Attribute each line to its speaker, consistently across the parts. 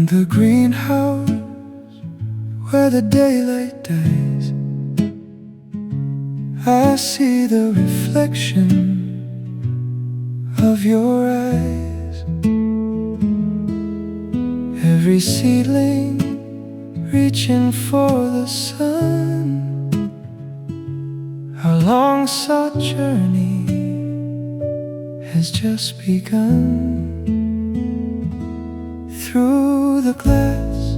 Speaker 1: the greenhouse where the daylight dies, I see the reflection of your eyes. Every seedling reaching for the sun, our long-sought journey has just begun. Through the glass,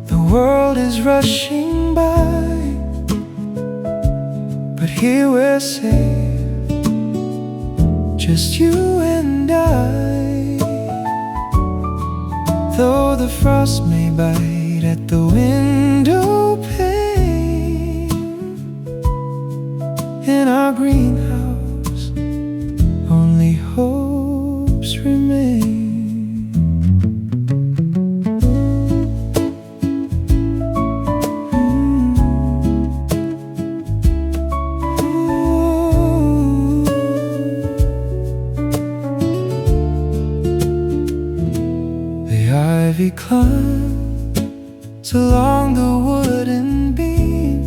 Speaker 1: the world is rushing by, but here we're safe, just you and I. Though the frost may bite at the window pane, in our greenhouse only hopes remain. Ivy climbs along the wooden beam,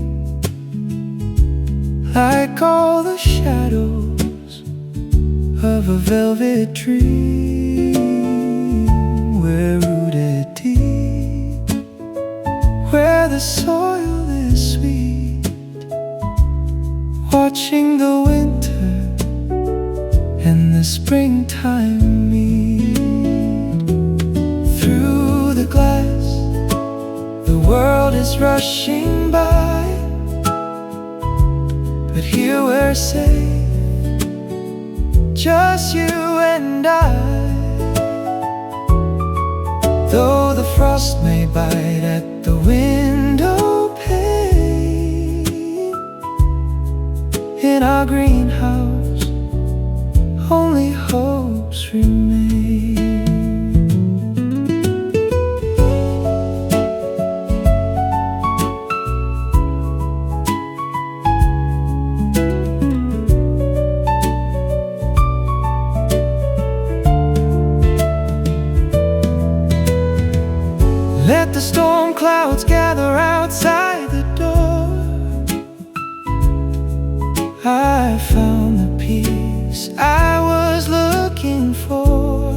Speaker 1: like all the shadows of a velvet dream. We're rooted deep, where the soil is sweet, watching the winter and the springtime meet. Glass, the world is rushing by, but here we're safe, just you and I. Though the frost may bite at the window pane, in our greenhouse only hopes remain. Let the storm clouds gather outside the door. I found the peace I was looking for.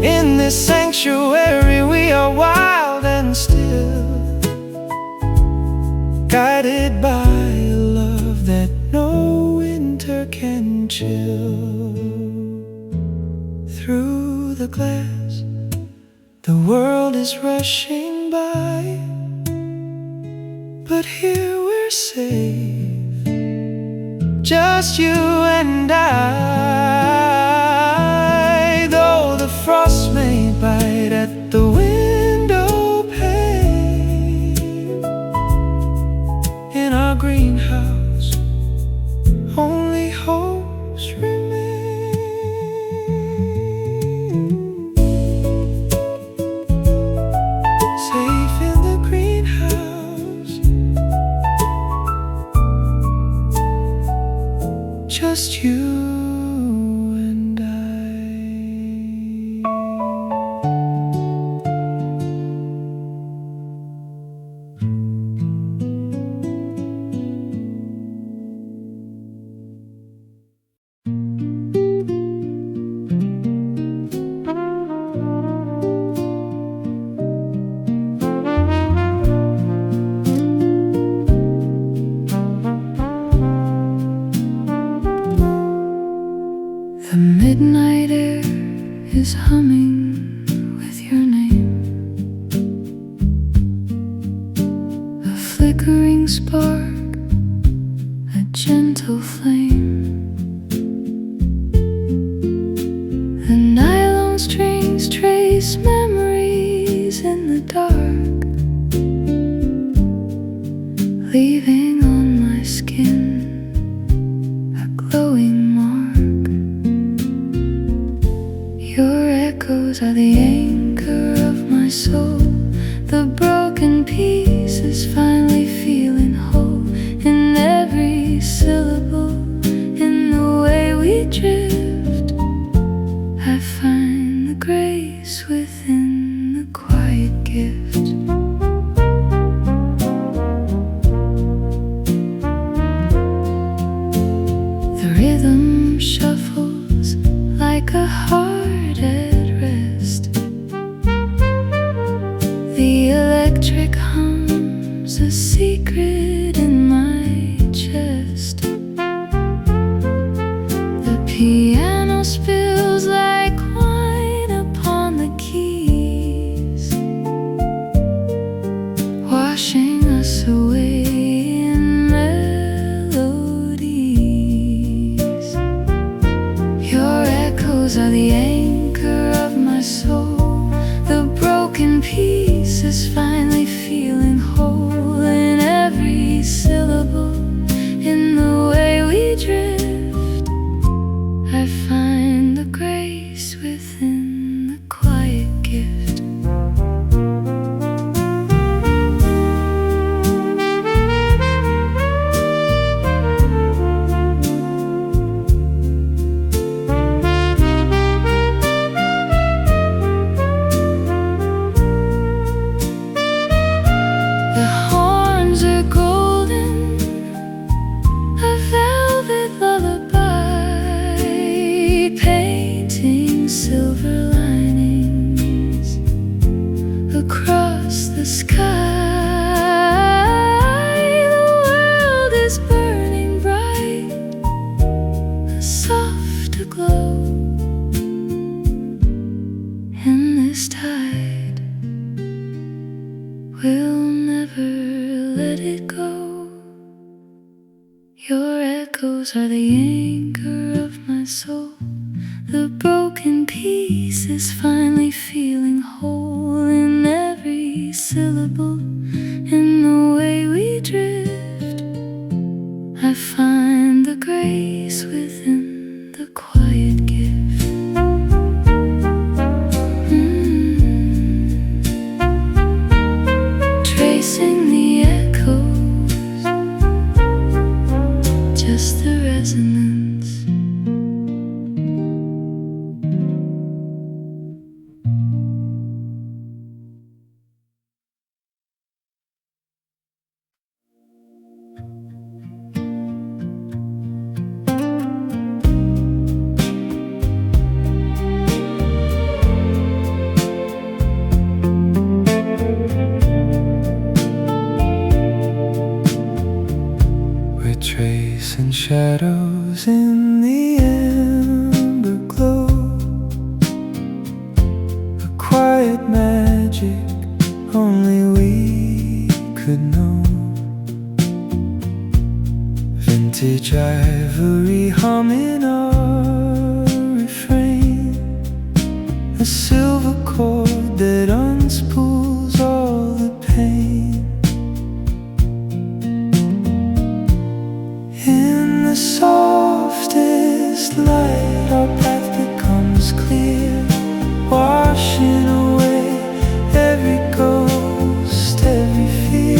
Speaker 1: In this sanctuary we are wild and still, guided by a love that no winter can chill. Through the glass, the world is rushing by, but here we're safe, just you and I. Though the frost may bite at the window pane, in our greenhouse only hopes remain. Just you and I. The midnight air is humming with your name. A flickering spark, a gentle flame. The nylon strings trace memories in the dark, leaving on my skin a glowing mark. Your echoes are the anchor of my soul. The broken pieces finally feeling whole. In every syllable, in the way we drift, I find like a heart at rest. The electric hums a secret in my chest. The piano spills like wine upon the keys, washing us away in melodies. Your echoes are the anchor of my soul. The broken pieces finally feeling whole in every syllable. In the way we drift, I find the grace within the quiet gift. The horns are golden, a velvet lullaby, painting silver linings across the sky. The world is burning bright, a soft aglow, and this tide will never let it go. Your echoes are the anchor of my soul. The broken pieces finally feeling whole in every syllable. In the way we drift, I find the grace within the quiet gift. Tracing the echoes, just the resonance.
Speaker 2: We're tracing shadows in the amber glow, a quiet magic only we could know. Vintage ivory humming our refrain, a silver cord that unspools all the pain. In the softest light, our path becomes clear, washing away every ghost, every fear.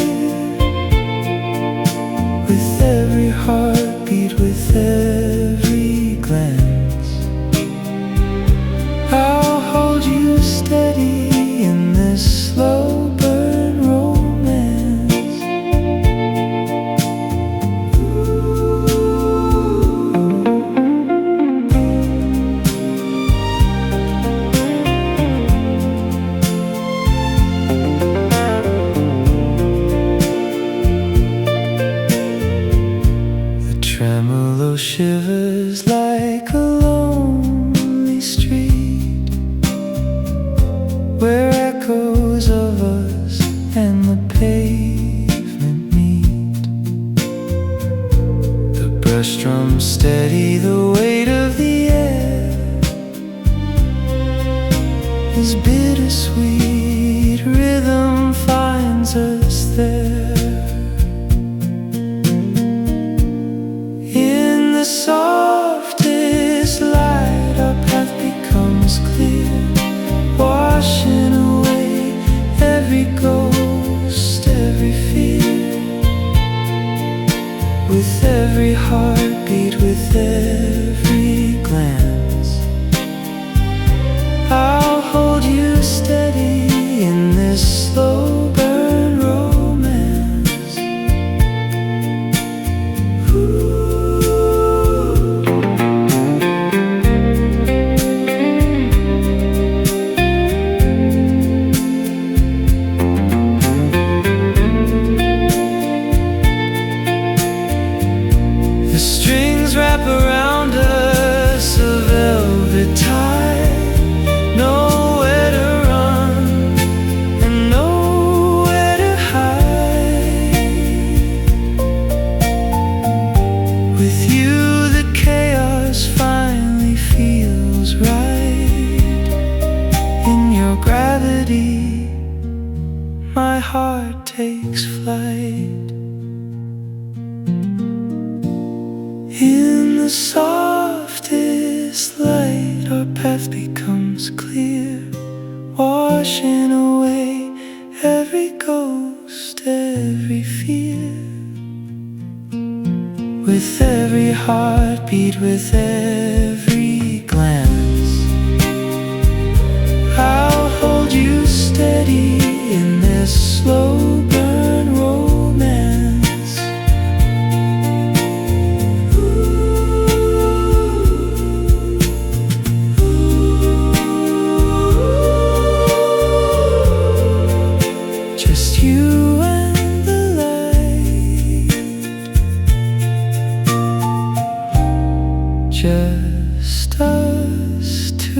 Speaker 2: With every heartbeat, with every glance, I'll hold you steady in this slow burn romance. The tremolo shivers like a lonely street, where echoes of us and the pavement meet. The brush drums steady the weight of the air, this bittersweet rhythm finds us there. In the softest light, our path becomes clear, washing away every ghost, every fear. With every heartbeat, with every glance, I'll hold you steady in this slow burn road. heart takes flight. In the softest light, our path becomes clear, washing away every ghost, every fear. With every heartbeat, with every glance, I'll hold you steady in this slow burn romance. Just you and the light, just us tonight.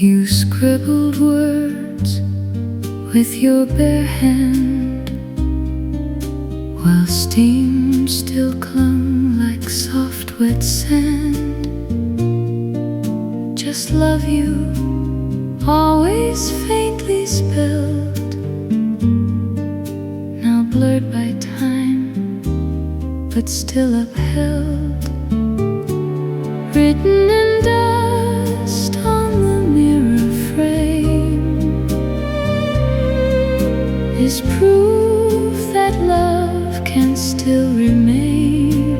Speaker 1: You scribbled words with your bare hand, while steam still clung like soft wet sand. Just love you, always faintly spelled, now blurred by time, but still upheld, written in dust on the mirror frame, is proof that love can still remain.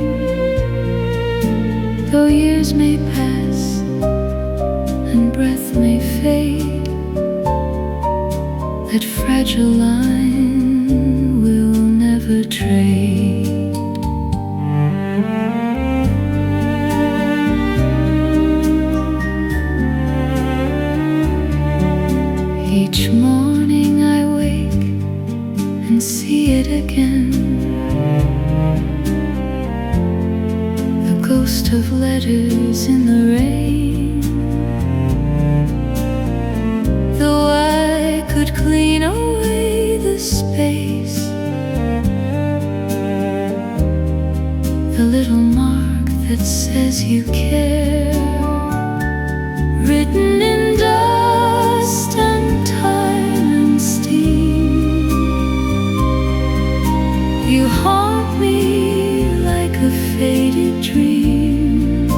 Speaker 1: Though years may pass and breath may fade, that fragile line will never trade. Each morning I wake and see it again, the ghost of letters in the rain. Though I could clean away the space, the little mark that says you care, written in dust and time and steam, you haunt me like a faded dream.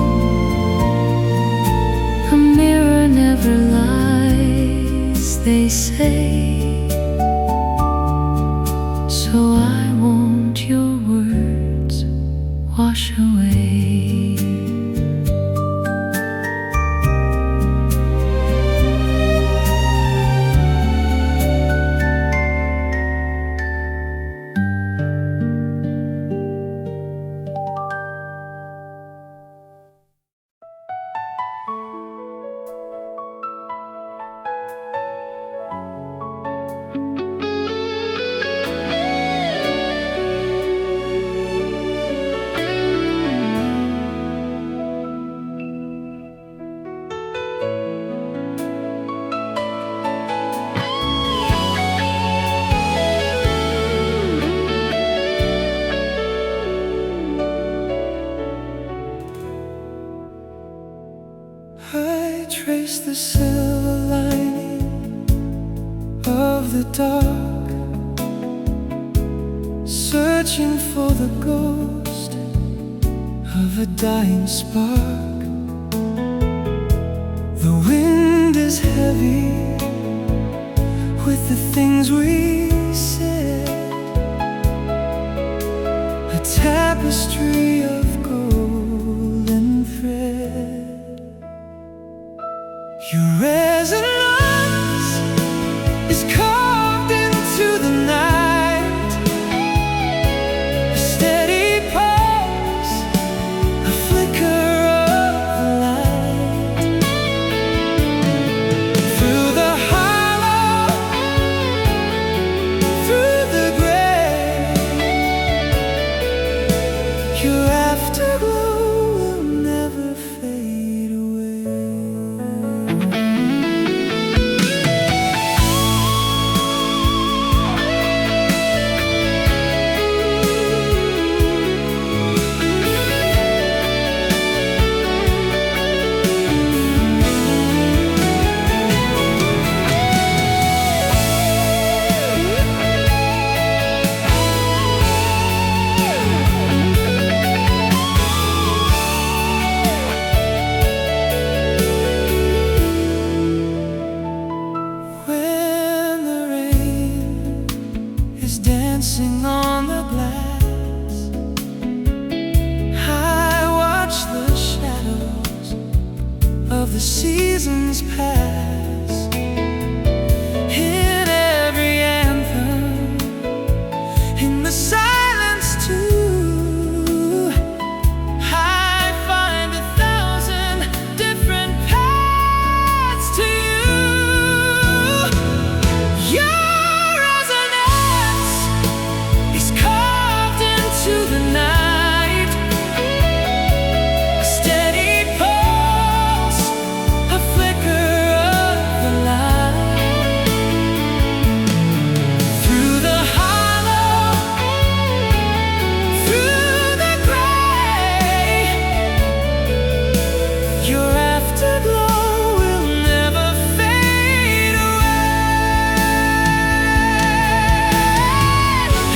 Speaker 1: A mirror never lies, they say, so I won't your words wash away.
Speaker 2: I trace the silver lining of the dark, searching for the ghost of a dying spark. The wind is heavy with the things we said, a tapestry of golden thread. Your resonance is carved into the night, a steady pulse, a flicker of light. Through the hollow, through the gray, your is dancing on the glass. I watch the shadows of the seasons pass. In every anthem, in the silence too, I find 1,000 different paths to you. Your resonance is carved into the night, a steady pulse, a flicker of the light. Through the hollow, through the gray, your afterglow will never fade away.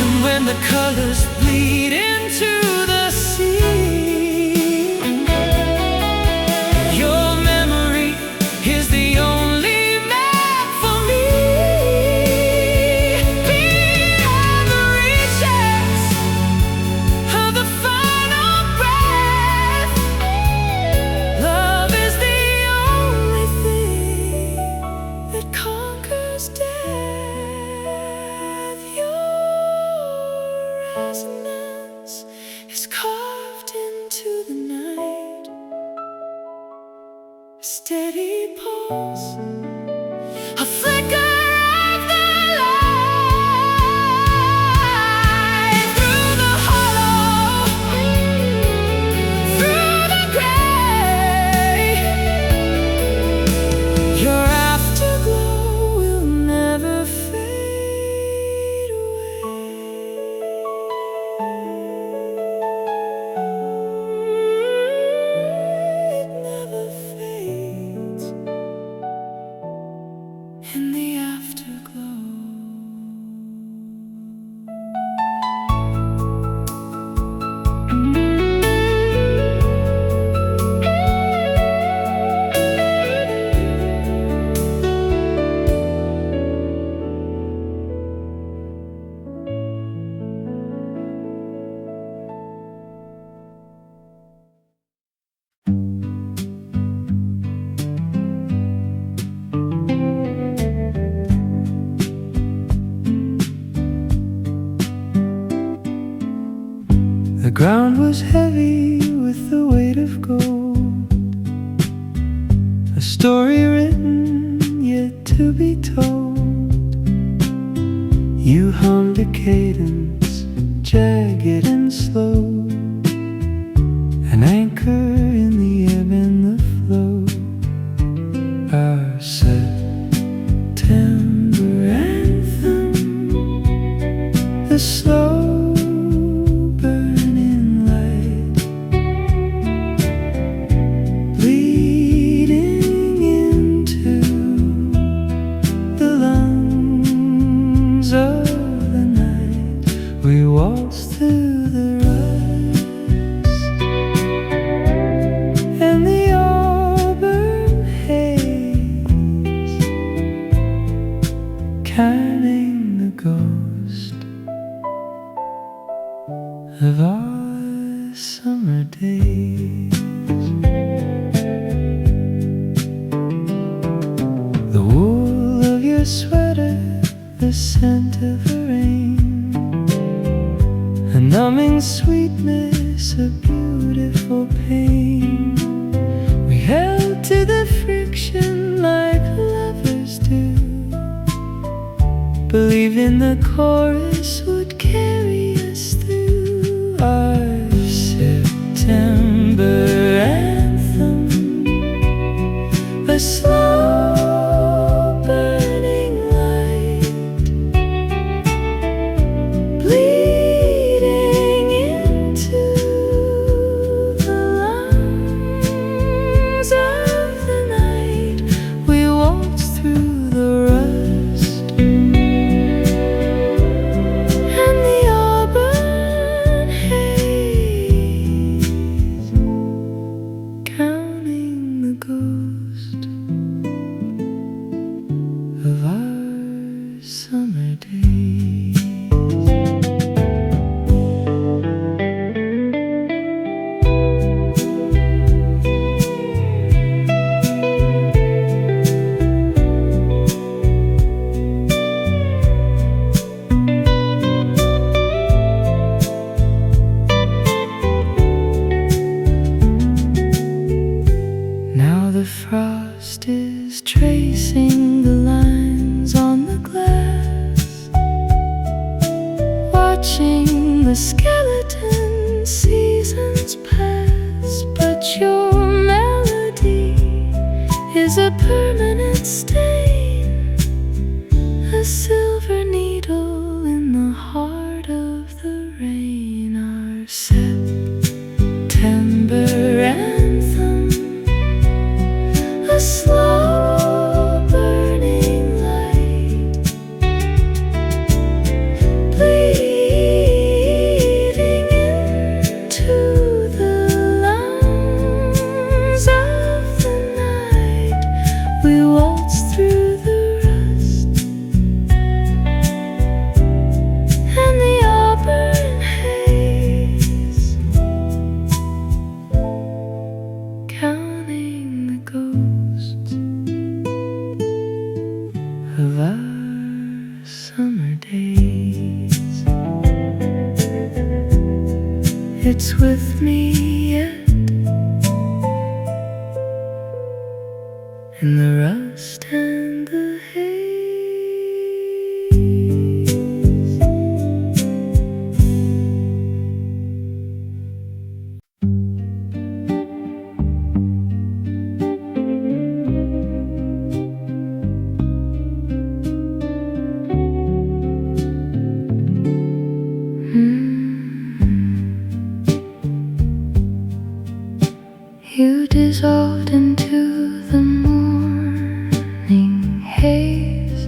Speaker 2: And when the colors bleed into the sea, your memory is the only map for me. Beyond the reaches of the final breath, love is the only thing that conquers death. Your resonance is carved into the night, a steady pulse, a flicker of the light. Through the hollow, through the gray, your afterglow will never fade away. It never fades in the afterglow. The ground was heavy with the weight of gold, a story written yet to be told. You hummed a cadence, jagged and slow, an anchor in the ebb and the flow. Our September anthem, the slow burning light, bleeding into the lungs of the night. We waltzed through the rust and the auburn haze, counting the ghost of our summer days. The wool of your sweater, the scent of the rain, a numbing sweetness, a beautiful pain. We held to the friction like lovers do, believing the chorus would carry us through. Our September anthem, a slow burning light, bleeding into the lungs of the night. We waltzed through the rust and the
Speaker 1: watching the skeleton seasons pass, but your melody is a permanent stain, a silver needle in the heart of the rain. Our September anthem, a slow burning light, bleeding into the lungs of the night. We waltz through the rust and the auburn haze, counting the ghosts of our summer days. It's with me yet, in the rust and the haze. You dissolved into the morning haze,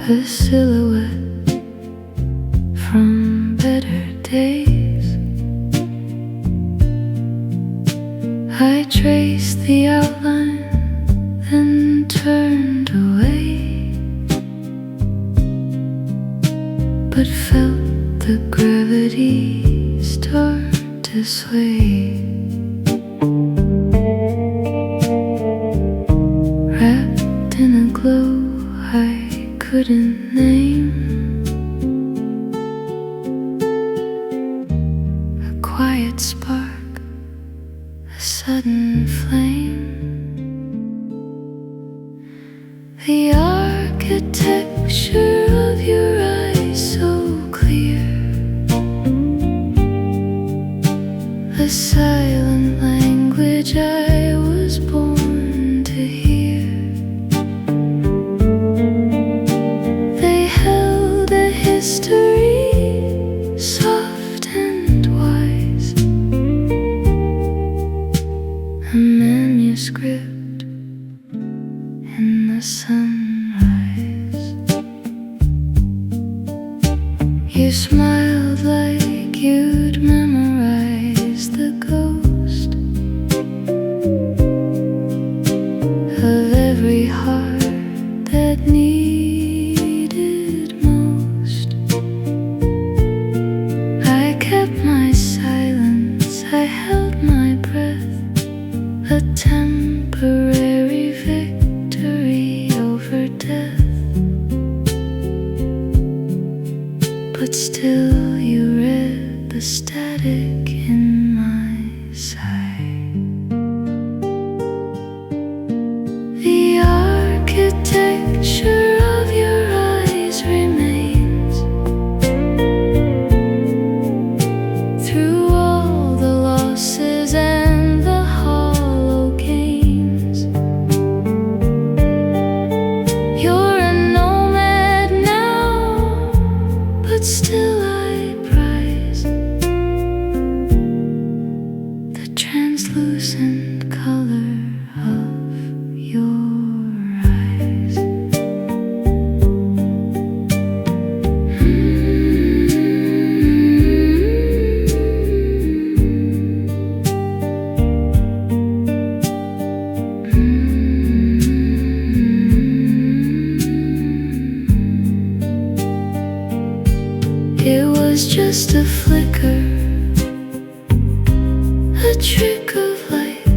Speaker 1: a silhouette from better days. I traced the outline, then turned away, but felt the gravity start to sway. Wrapped in a glow I couldn't name, a quiet spark, a sudden flame. The architecture of your eyes so clear, a silent language I was born to hear. They held a history soft and wise, a manuscript in the sunrise. You smiled like you'd memorized the ghost of every heart that needed most. I kept my silence, I held my breath, a temporary victory over death. But still you read the static in my sight. The architecture of your eyes remains through all the losses and the hollow gains. You're a nomad now, but still I prize the translucent color of your eyes. It was just a flicker, a trick of light,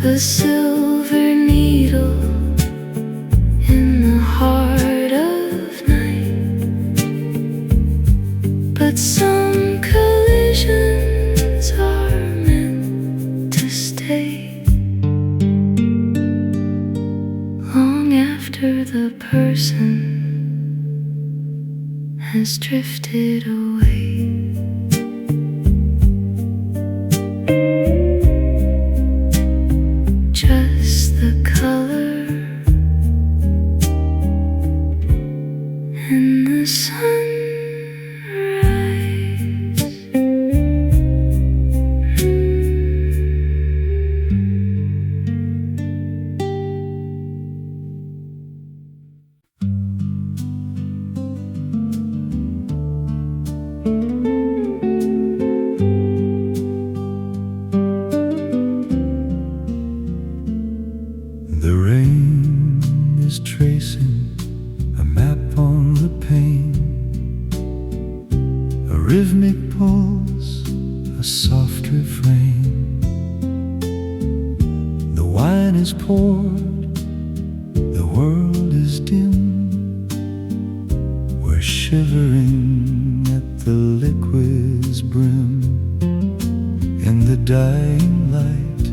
Speaker 1: a silver needle in the heart of night. But some collisions are meant to stay long long after the person has drifted away. Just the color and the sunrise.
Speaker 2: The rain is tracing a map on the pane. A rhythmic pulse, a soft refrain. The wine is poured, the world is dim. We're shivering at the liquid's brim. In the dying light,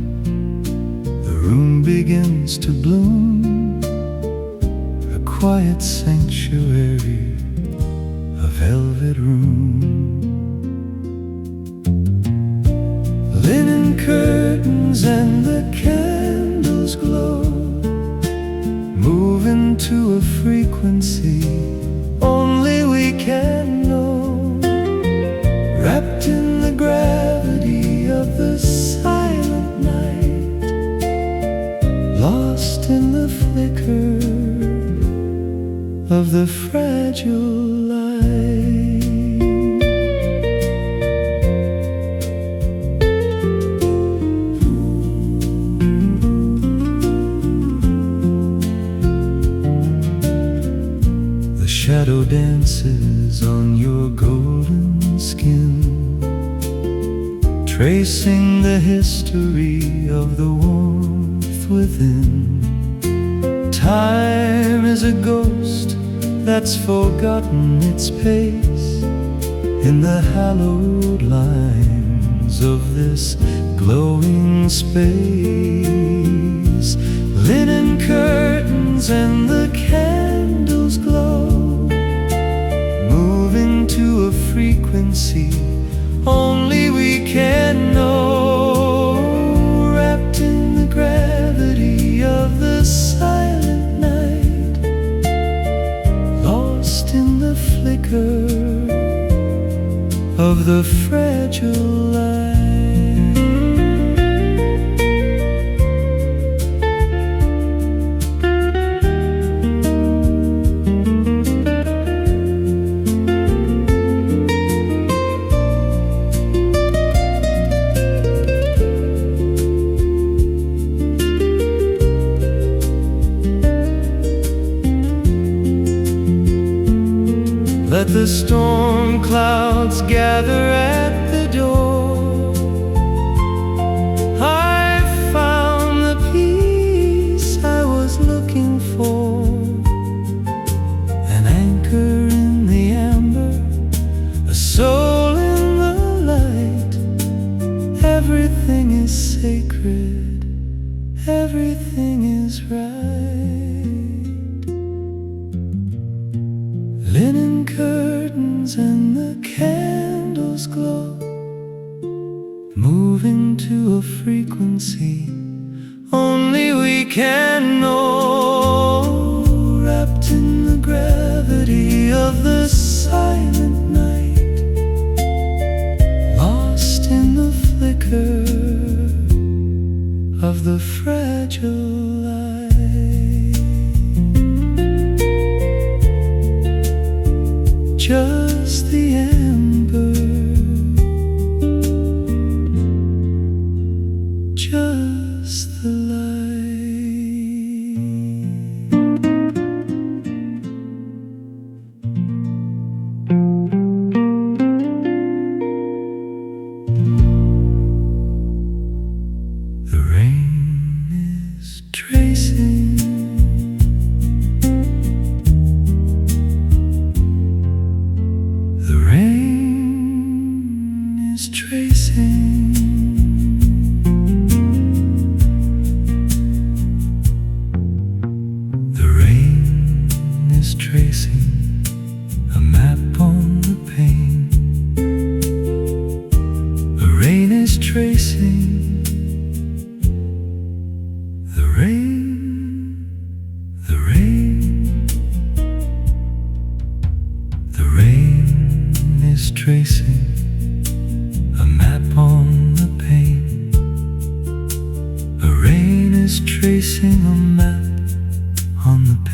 Speaker 2: the room begins to bloom, a quiet sanctuary, a velvet room. Linen curtains and the candles glow, moving to a frequency only we can know. Wrapped in the gravity of the silent night, lost in the flicker of the fragile light. The shadow dances on your golden skin, tracing the history of the warmth within. Time is a ghost that's forgotten its pace in the hallowed lines of this glowing space. Linen curtains and the candles glow, moving to a frequency only we can know. Wrapped in the gravity of the silent night, lost in the flicker of the fragile light. Let the storm clouds gather at the door. I found the peace I was looking for, an anchor in the amber, a soul in the light. Everything is sacred, everything is right. Linen curtains and the candles glow, moving to a frequency only we can know. Wrapped in the gravity of the silent night, lost in the flicker of the fragile light. Just the ember, just the light.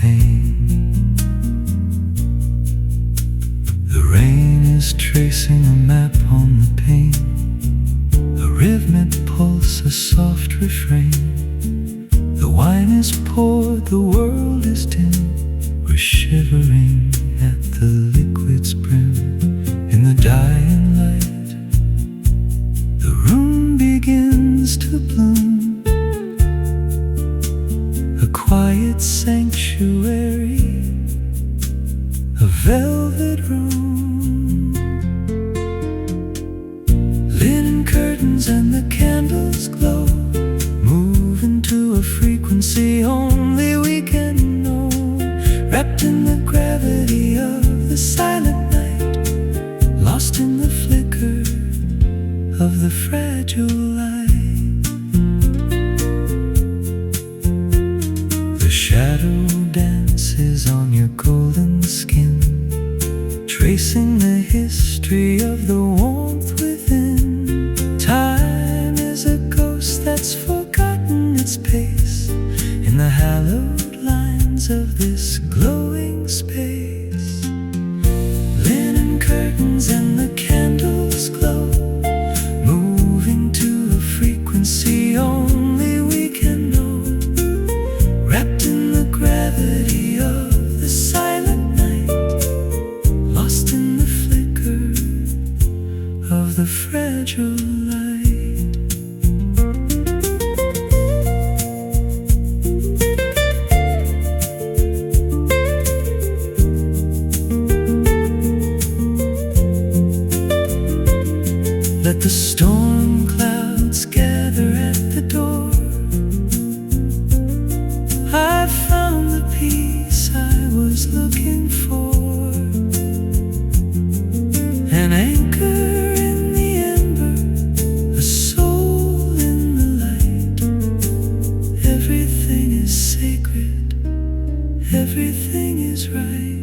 Speaker 2: pain. The rain is tracing a map on the pane, a rhythmic pulse, a soft refrain. The wine is poured, the world is dim. We're shivering at the liquid's brim. In the dying light, the room begins to bloom, a quiet sanctuary, a velvet room. Linen curtains and the candles glow, move into a frequency only we can know. Wrapped in the gravity of the silent night, lost in the flicker of the fragile light. The shadow dances on your golden skin, tracing the history of the warmth within. Time is a ghost that's forgotten its pace in the hallowed lines of this glowing space. Linen curtains and the candles glow, moving to a frequency only we can know. Wrapped in the gravity of the silent night, lost in the flicker of the fragile light. Let the storm clouds gather at the door. I found the peace I was looking for, an anchor in the ember, a soul in the light. Everything is sacred, everything is right.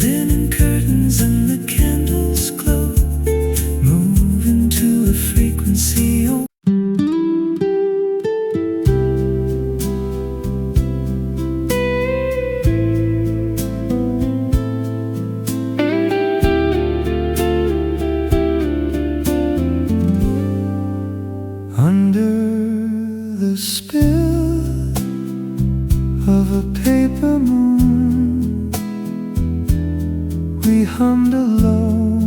Speaker 2: Linen curtains and the candles glow, move into a frequency. Under the spill of a paper moon, we hummed a low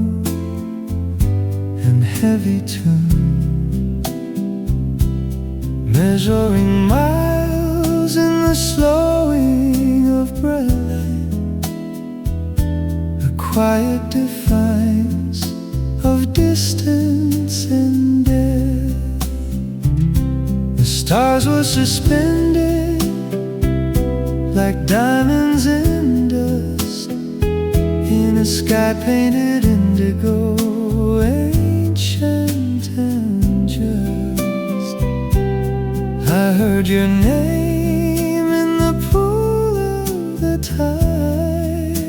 Speaker 2: and heavy tune, measuring miles in the slowing of breath, a quiet defiance of distance and death. The stars were suspended like diamonds in dust, in a sky painted indigo, ancient and just. I heard your name in the pool of the tide,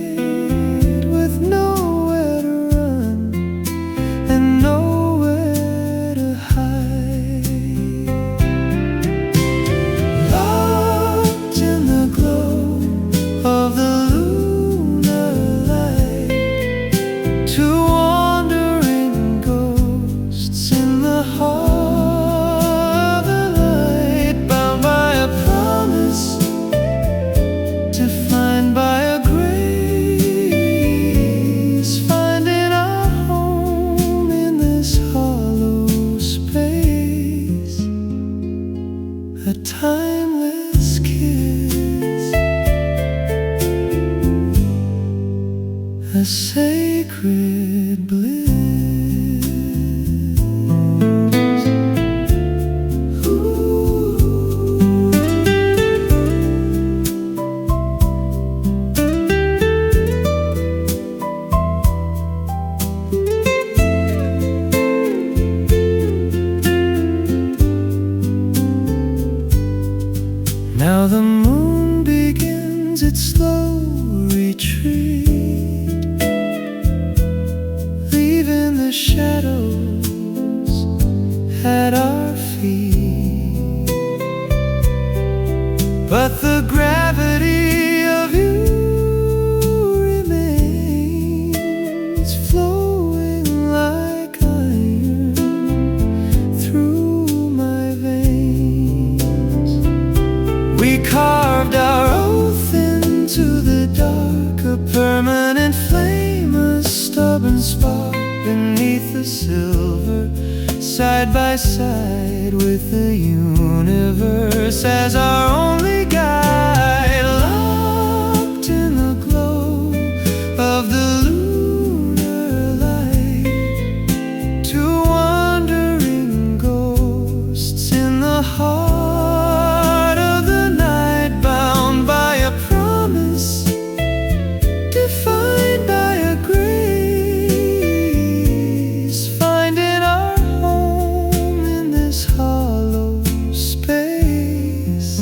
Speaker 2: with nowhere to run and nowhere to hide. Locked in the glow of the lunar light, two wandering ghosts in the heart of the light, bound by a promise, defined by a grace, finding our home in this hollow space, a timeless kiss, a sacred bliss. Now the moon begins its slow retreat, leaving the shadows at our feet. But the side by side with the universe as our only guide, locked in the glow of the lunar light, two wandering ghosts in the heart of the night, bound by a promise, defined by a grace, finding our home in this hollow space,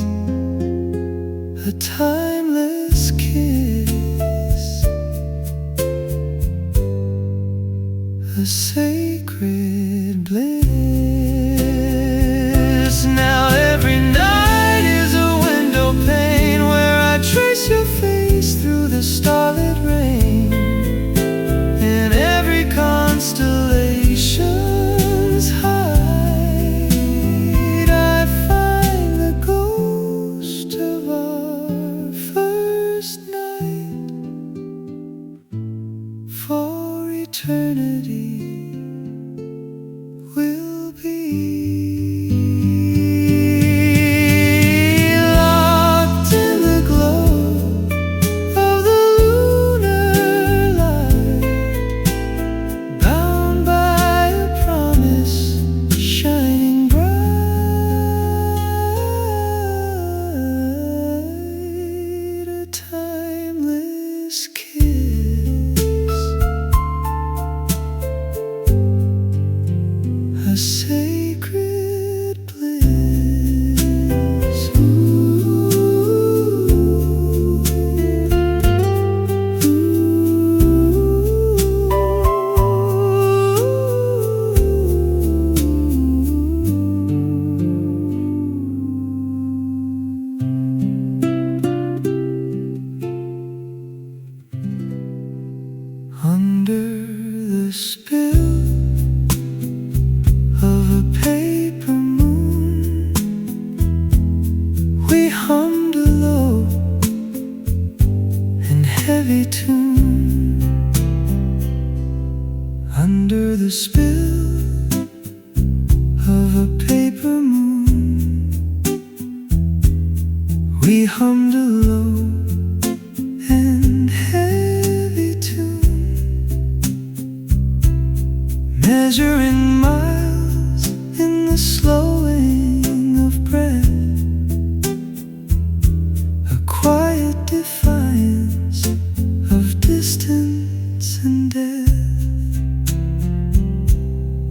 Speaker 2: a timeless kiss, a sacred bliss. Now every night is a window pane where I trace your face through the starlit rain. In every constellation's height, I find the ghost of our first night. For eternity will be locked in the glow of the lunar light, bound by a promise, shining bright, a timeless kiss, a sacred bliss. Under the spill of a paper moon, we hummed a low and heavy tune. Under the spill of a paper moon, we hummed a low and heavy tune, measuring miles in the slowing of breath, a quiet defiance of distance and death.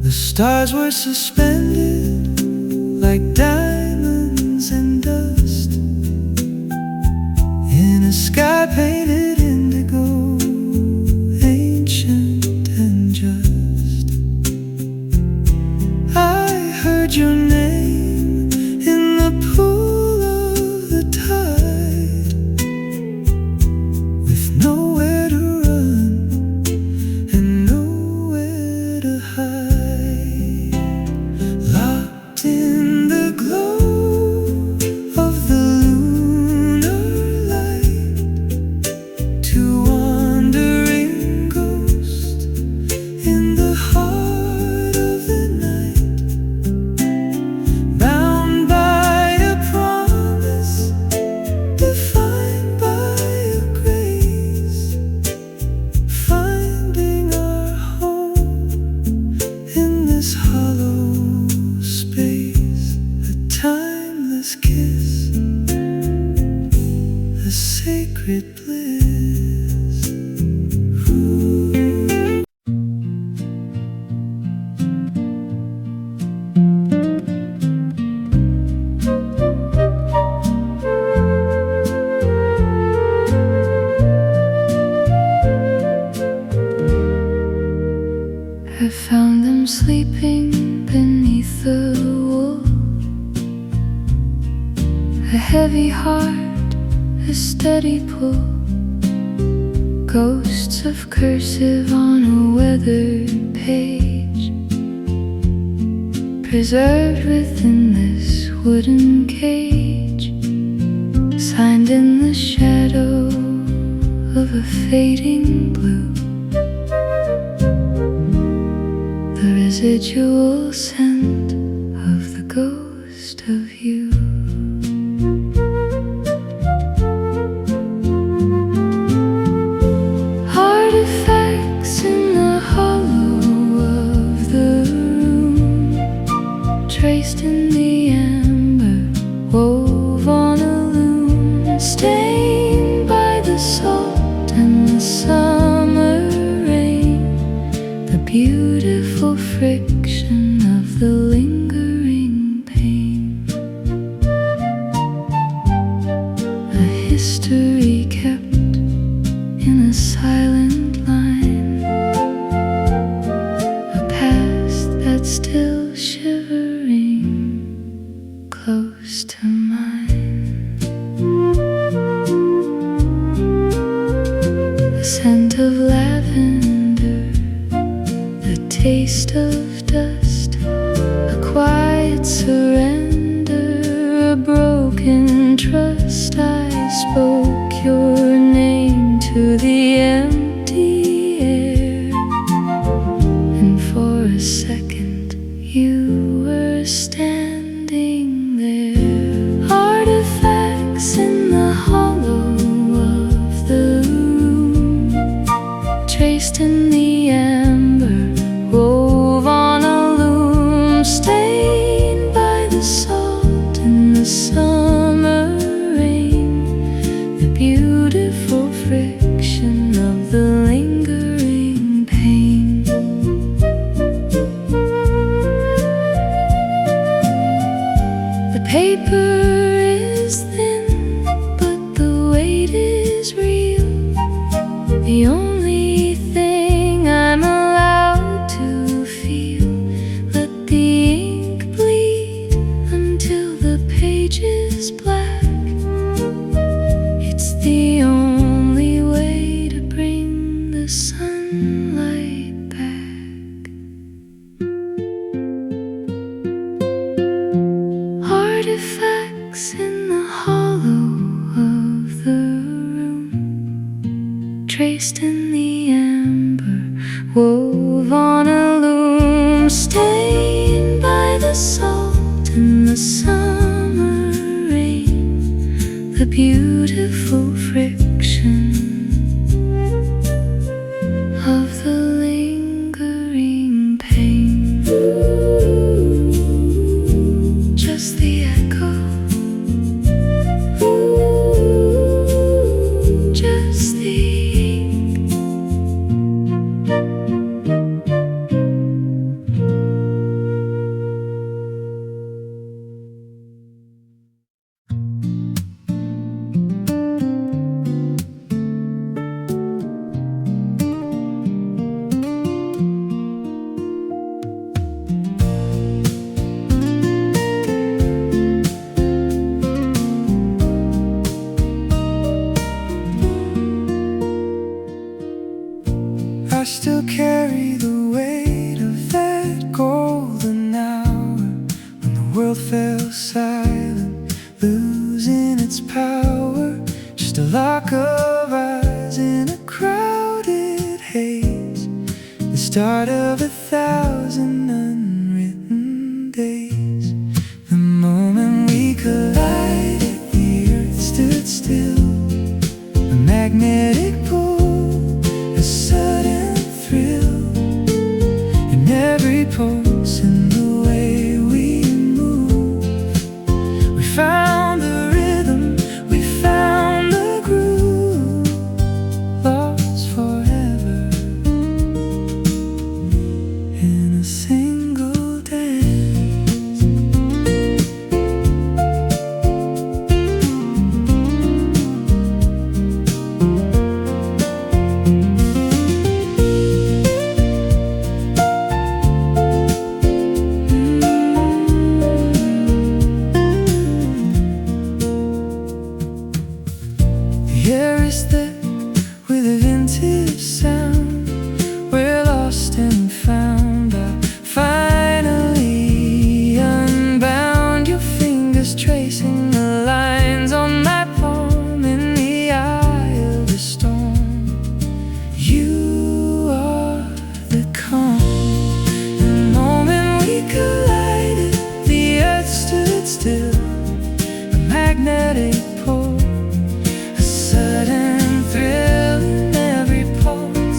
Speaker 2: The stars were suspended like diamonds and dust in a sky painted indigo, ancient and just. I heard your name in the pool of the tide, with nowhere to run and nowhere to hide, locked in the glow of the lunar light, two wandering ghosts in the heart of the night, bound by a promise, defined by a grace, finding our home in this hollow space, a timeless kiss, a sacred bliss.
Speaker 1: I found them sleeping beneath the wool, a heavy heart, a steady pull, ghosts of cursive on a weathered page, preserved within this wooden cage, signed in the shadow of a fading blue. The residual scent history kept in a silent line, a past that's still shivering close to mine. The scent of lavender, the taste of dust, a quiet surrender, a broken trust. I spoke your name to the empty air, and for a second you were standing there. Artifacts in the hollow of the room, traced in the amber, wove on a loom, stained by the salt in the summer rain, the beautiful friction of the lingering pain. The paper is thin, but the weight is real. The only thing I'm allowed to feel. Let the ink bleed until the page is black. It's the only way to bring the sunlight back. Artifacts in the hollow of the room, traced in the amber, wove on a loom, stained by the salt in the summer rain, the beautiful friction of the lingering pain. Just the echo, just the ink.
Speaker 2: I still carry the weight of that golden hour when the world fell silent, losing its power. Just a lock of eyes in a crowded haze, the start of 1,000 unwritten days. The moment we collided, the earth stood still, a magnetic pull, a sudden thrill, and every pulse in the way we move. We found the rhythm, we found the groove, lost forever in a single dance. The air is thick with a vintage sound. We're lost and found. I finally unbound your fingers, tracing the lines on my palm in the eye of the storm. You are the calm. The moment we collided, the earth stood still, a magnetic pull, a sudden thrill in every pulse.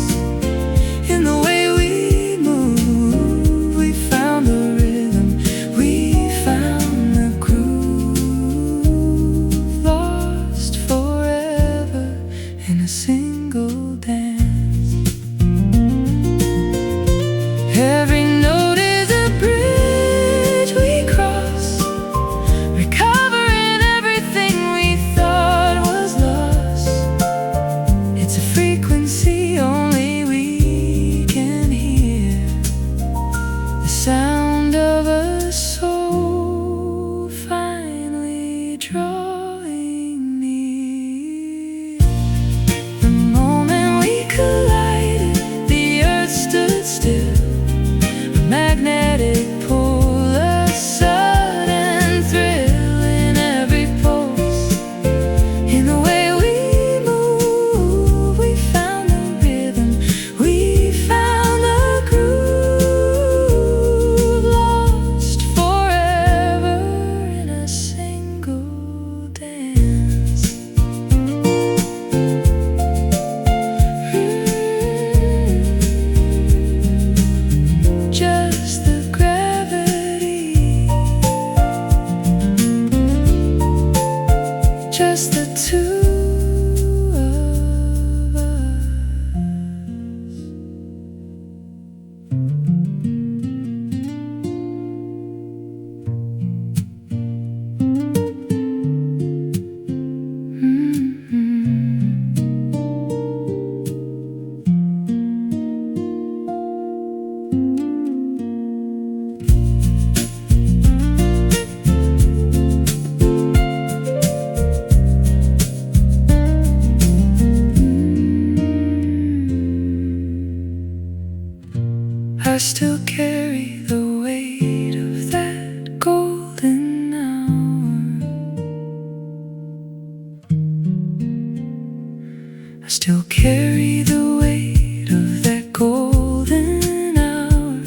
Speaker 1: still carry the weight of that golden hour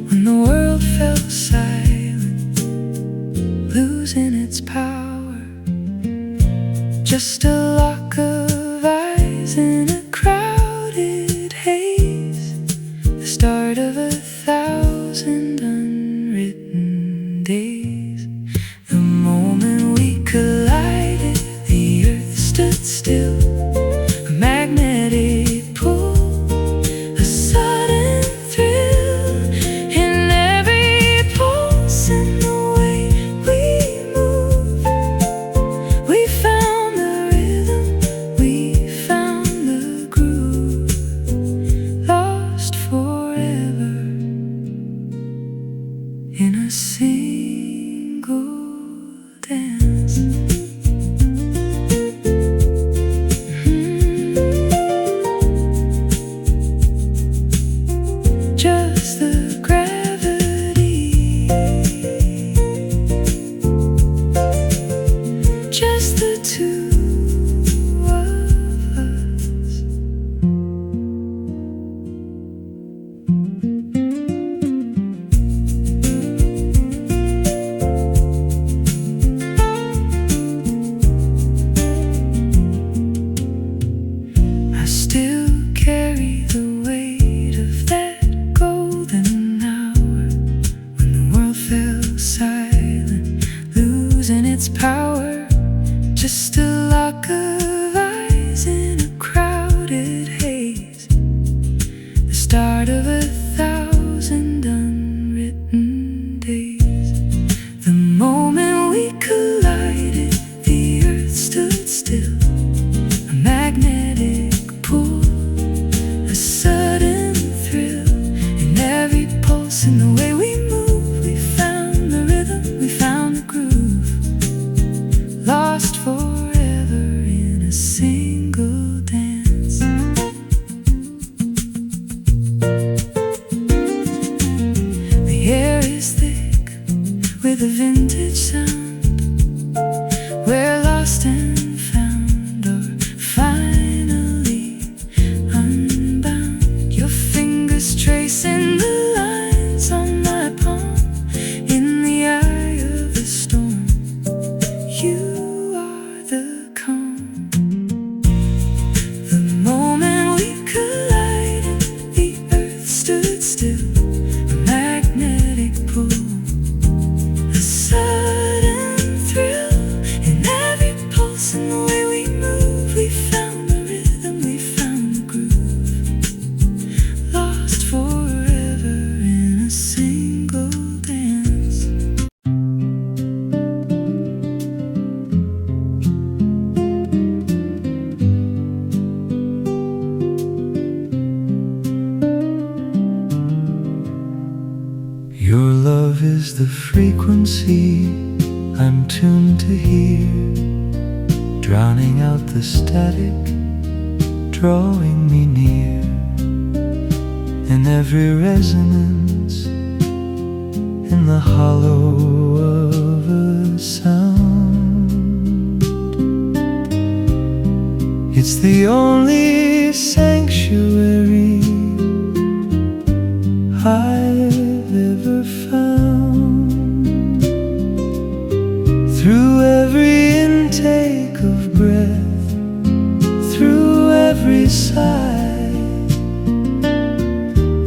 Speaker 1: when the world fell silent, losing its power. Just a lock of eyes in a crowded haze, the start of 1,000 unwritten days. The moment we collided, the earth stood still. A magnetic pull, a sudden thrill in every pulse in the way we move. We found the rhythm, we found the groove, lost forever in a single dance. Just the gravity, just the two of us. I still carry the weight of that golden hour when the world fell silent, losing its power. Just a lock of eyes in a crowded haze, the start of 1,000 unwritten days. The moment we collided, the earth stood still. A magnetic pull, a sudden thrill in every pulse in the way we move. We found the rhythm, we found the groove, lost forever in a single dance. The air is thick with a vintage sound. We're lost and found, or finally unbound. Your fingers tracing the lines on my palm in the eye of the storm. You are the calm. The moment we collided, the earth stood still. A magnetic pull, a sudden thrill in every pulse in the way we move. We found the rhythm, we found the groove, lost forever in a single dance.
Speaker 2: Your love is the frequency I'm tuned to hear, drowning out the static, drawing me near. In every resonance, in the hollow of a sound, it's the only sanctuary I've ever found. Through every intake of breath, through every sigh,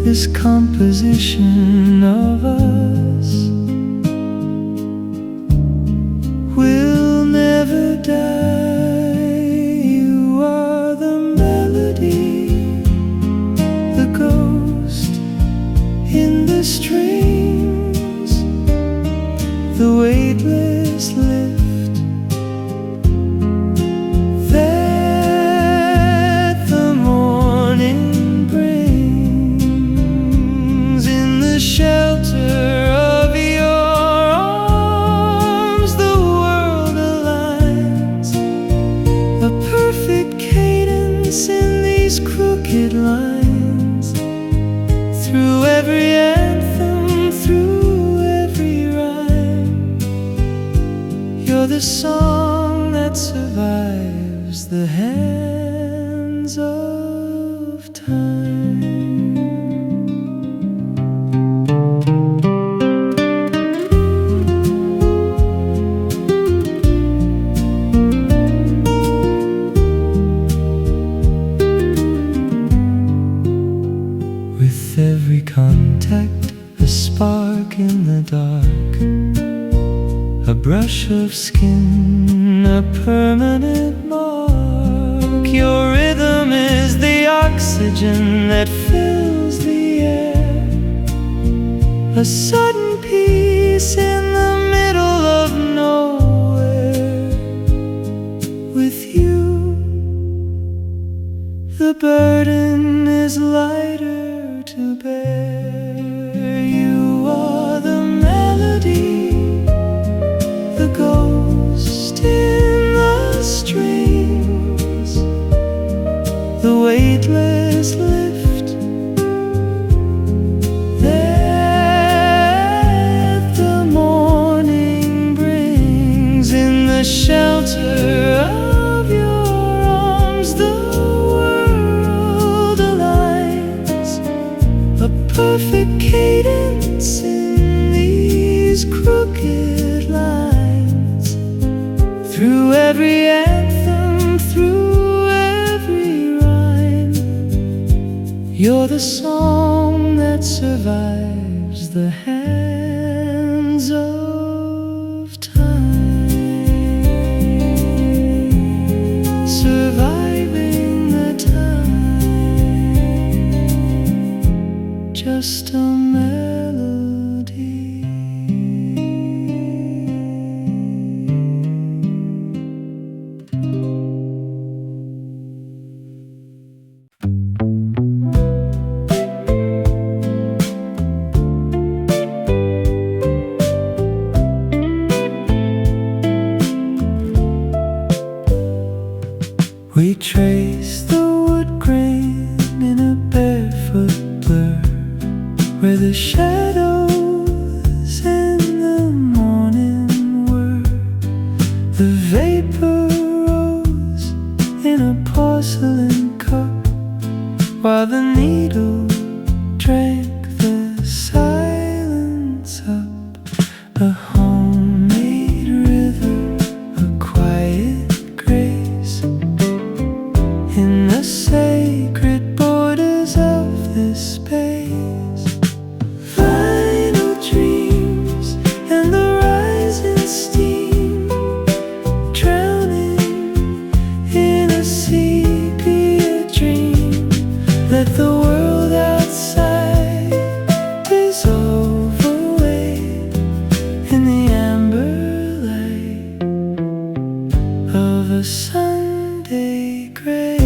Speaker 2: this composition of us will never die. You are the melody, the ghost in the strings, the weightless lift that the morning brings. In the shelter of your arms, the world aligns, a perfect cadence in these crooked lines. Through every anthem, through every rhyme, you're the song that survives the hands brush of skin, a permanent mark. Your rhythm is the oxygen that fills the air, a sudden peace in the middle of nowhere. With you, the burden is lighter to bear. You are the melody, the ghost in the strings, the weightless lift that the morning brings. In the shelter of your arms, the world aligns, a perfect cadence in these crooked lines. Through every anthem, through every rhyme, you're the song that survives the hands of time, surviving the time, just a melody. We trace the wood grain in a barefoot blur, where the shadows and the morning were. The vapor rose in a porcelain cup, while the needle drank the silence up. A homemade river, a quiet grace in the sacred borders of this space. Final dreams and the rising steam, drowning in a sepia dream. Let the world outside dissolve away in the amber light of a Sunday gray.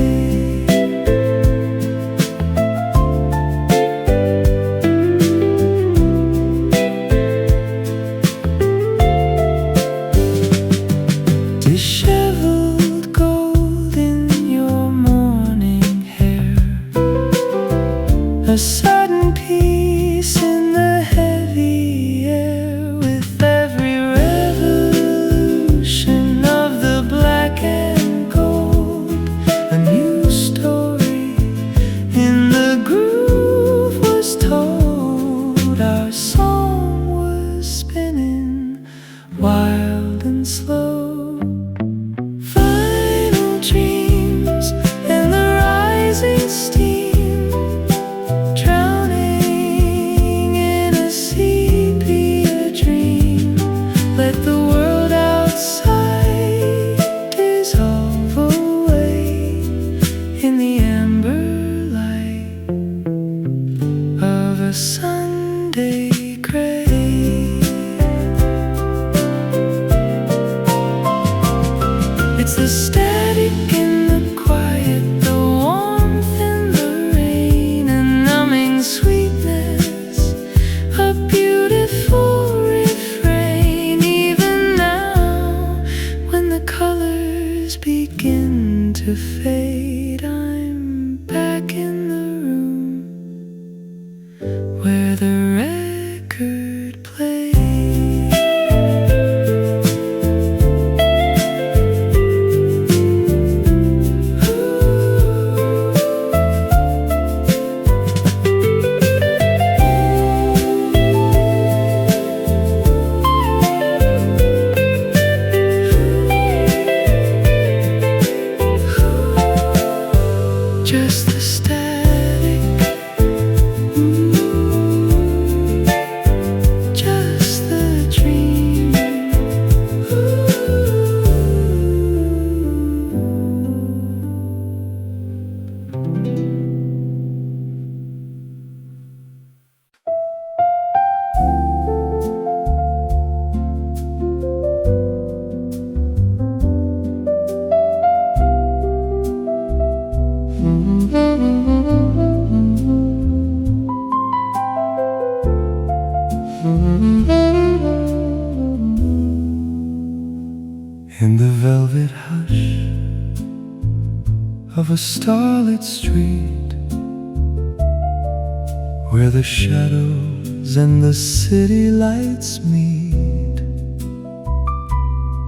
Speaker 2: Disheveled gold in your morning hair, a sudden peace in the heavy air. With every revolution of the black and gold, a new story in the groove was told. Our song was spinning wild and slow. Final dreams and the rising steam, drowning in a sepia dream. Let the world outside dissolve away in the amber light of a Sunday gray. It's the static in the quiet, the warmth in the rain, a numbing sweetness, a beautiful refrain. Even now, when the colors begin to fade, I'm back in the room where the record plays. Just the static, just the dream of a starlit street, where the shadows and the city lights meet.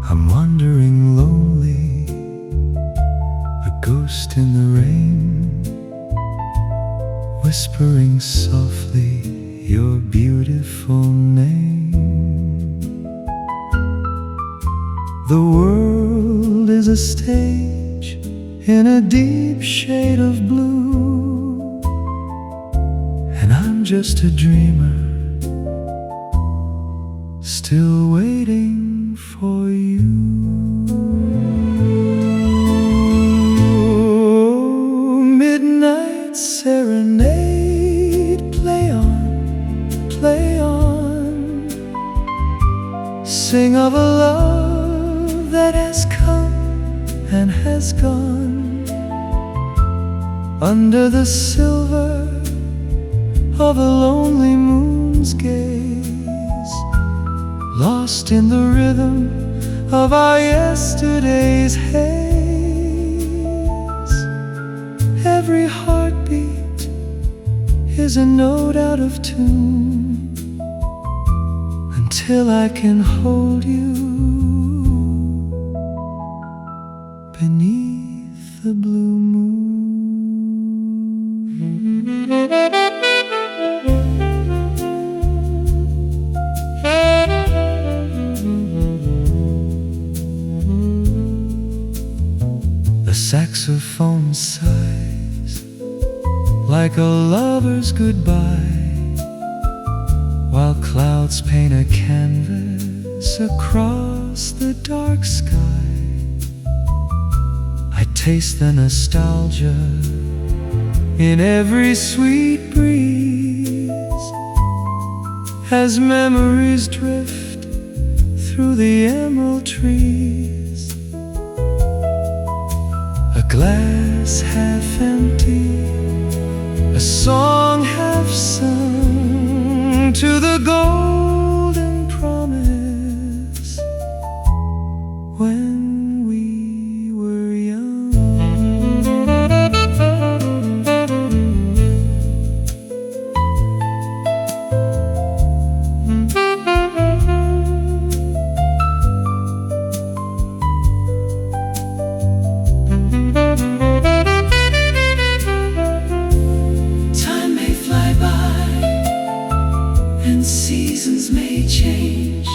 Speaker 2: I'm wandering lonely, a ghost in the rain, whispering softly your beautiful name. The world is a stage in a deep shade of blue, and I'm just a dreamer, still waiting for you. Midnight serenade, play on, play on. Sing of a love that has come and has gone. Under the silver of a lonely moon's gaze, lost in the rhythm of our yesterday's haze. Every heartbeat is a note out of tune, until I can hold you beneath the blue moon. The saxophone sighs like a lover's goodbye, while clouds paint a canvas across the dark sky. I taste the nostalgia in every sweet breeze, as memories drift through the emerald trees. A glass half empty, a song half sung, to the golden promise when we were young. Time may fly by and seasons may change,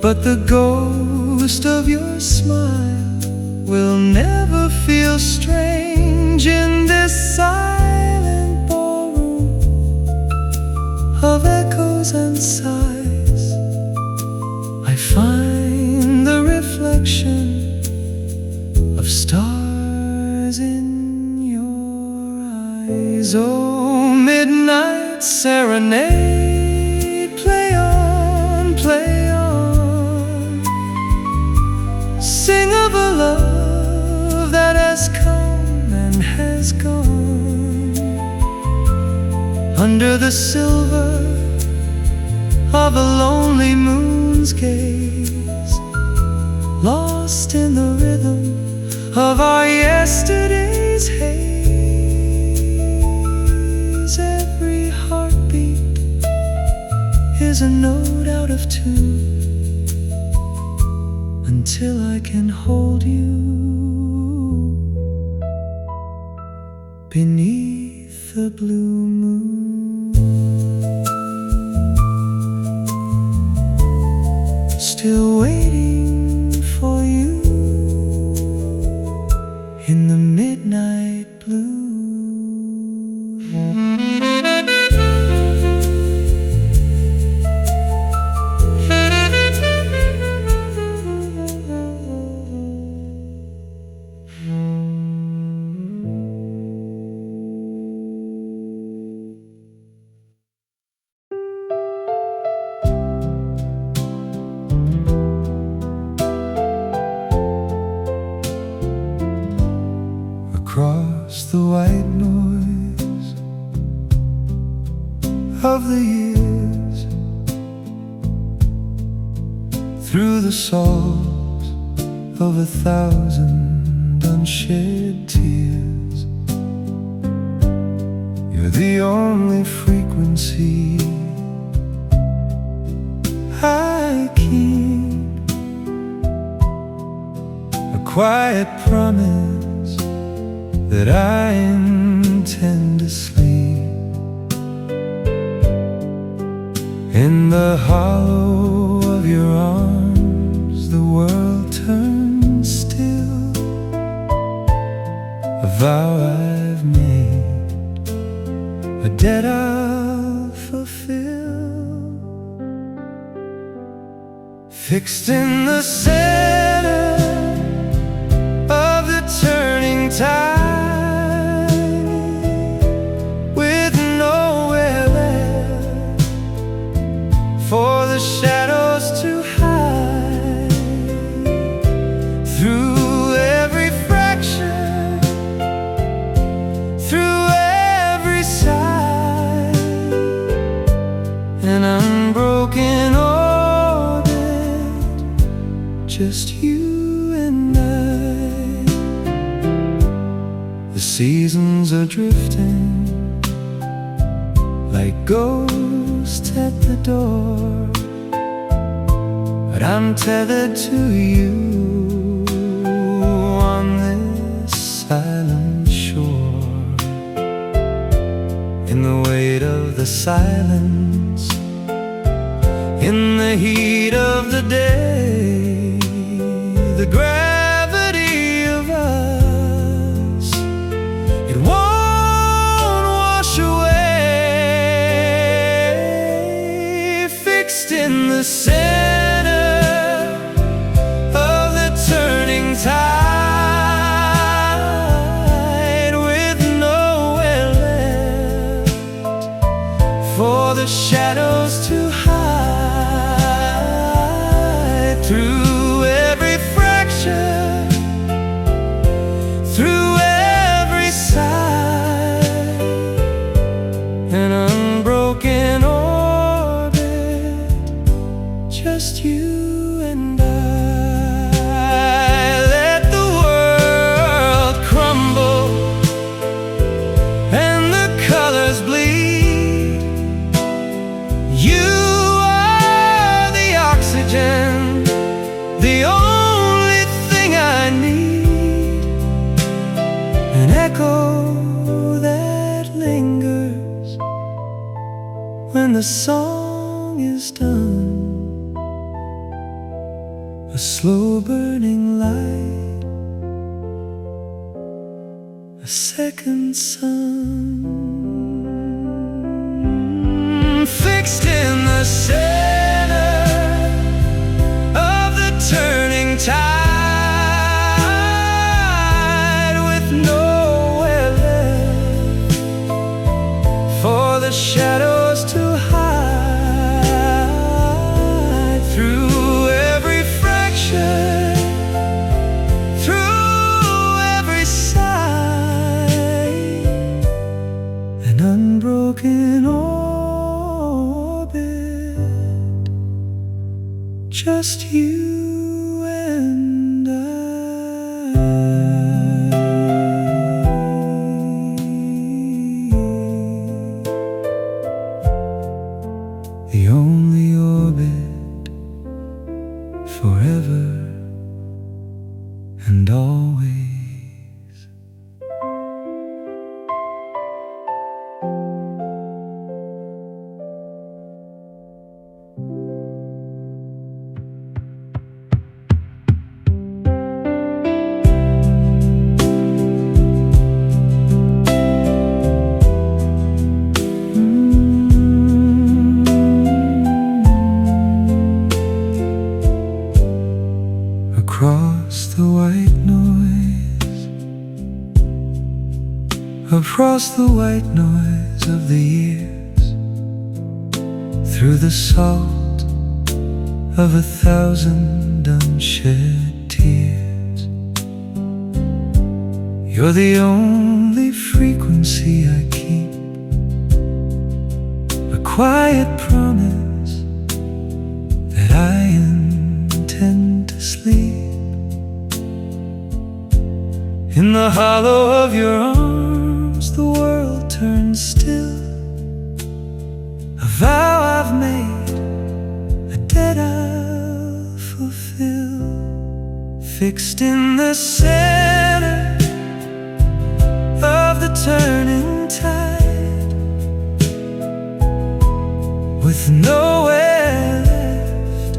Speaker 2: but the ghost of your smile will never feel strange in this silent ballroom of echoes and sighs. I find the reflection of stars in your eyes. Oh, midnight serenade, play on, play on. Sing of a love that has come and has gone. Under the silver of a lonely moon's gaze, lost in the rhythm of our yesterday's haze. Every heartbeat is a note out of tune, until I can hold you beneath the blue moon. Still waiting for you in the midnight blue. Across the white noise of the years, through the salt of 1,000 unshed tears, You're the only frequency I keep, a quiet promise that I intend to sleep in the hollow of your arms. The world turns still, a vow I've made, a debt I'll fulfill, fixed in the center of the turning tide, with nowhere left for the shadows to hide. Through every fraction, through every side, an unbroken orbit, just you and I. The seasons are drifting like ghosts at the door, but I'm tethered to you on this silent shore. In the weight of the silence, in the heat of the day, the gravity of us, it won't wash away. Fixed in the center of the turning tide, with nowhere left for the shadows to hide. Through every fraction, through every side, an unbroken orbit, just you and I. Let the world crumble and the colors bleed. You are the oxygen, the only thing I need, an echo that lingers when the song is done, a slow burning light, a second sun, fixed in the center of the turning tide, with nowhere left for the shadows to hide. Through every fraction, through every side, an unbroken orbit, just you and I. The only orbit, forever and always. Across the white noise, across the white noise of the years, through the salt of 1,000 unshed tears, you're the only frequency I keep, a quiet promise that I intend to sleep in the hollow of your arms. The world turns still, fixed in the center of the turning tide, with nowhere left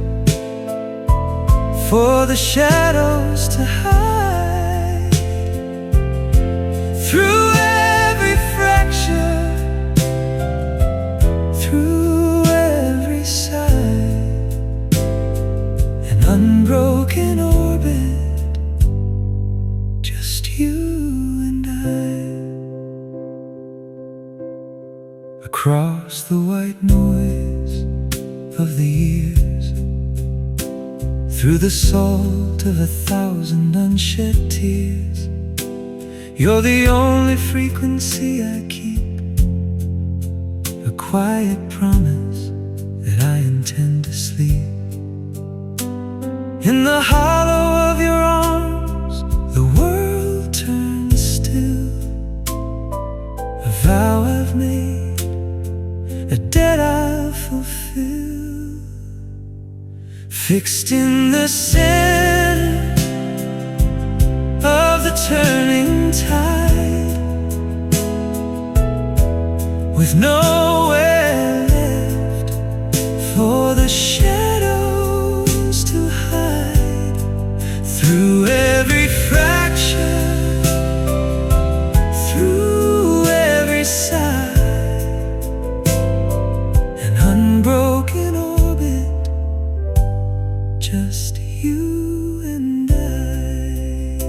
Speaker 2: for the shadows to hide. Through every fracture, through every side, an unbroken orbit, just you and I. Across the white noise of the years, through the salt of 1,000 unshed tears, you're the only frequency I keep, a quiet promise that I intend to sleep. In the hollow of your arms, the world turns still, a vow I've made, a debt I'll fulfill. Fixed in the center of the turning tide, with nowhere left for the shadows to hide. Through every fracture, through every side, an unbroken orbit, just you and I.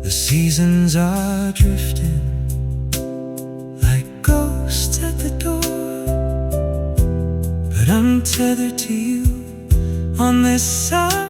Speaker 2: The seasons are drifting like ghosts at the door, but I'm tethered to you on this side.